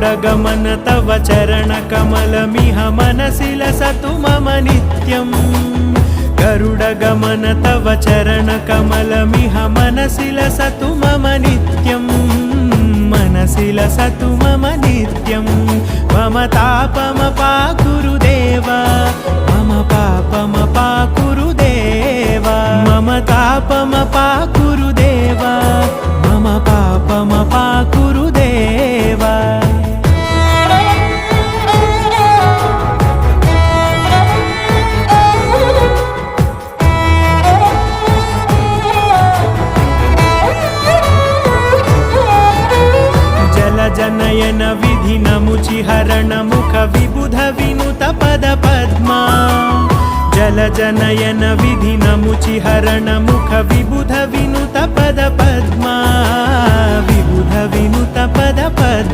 गरुडगमन तव चरणकमलमिह मनसि लसतु मम नित्यम् गरुडगमन तव चरणकमलमिह मनसि लसतु मम नित्यम् मनसि लसतु मम नित्यम् मम तापमपाकुरु देव मम पापमपाकुरु देव मम तापमपाकुरु देव मम पापमपाकुरु देव जनयन विधि नमुचिहरण मुख विबुध विनुत पद पद्मा जल जनयन विधि नमुचिहरण मुख विबुध विनुत पद पद्मा विबुध विनुत पद पद्मा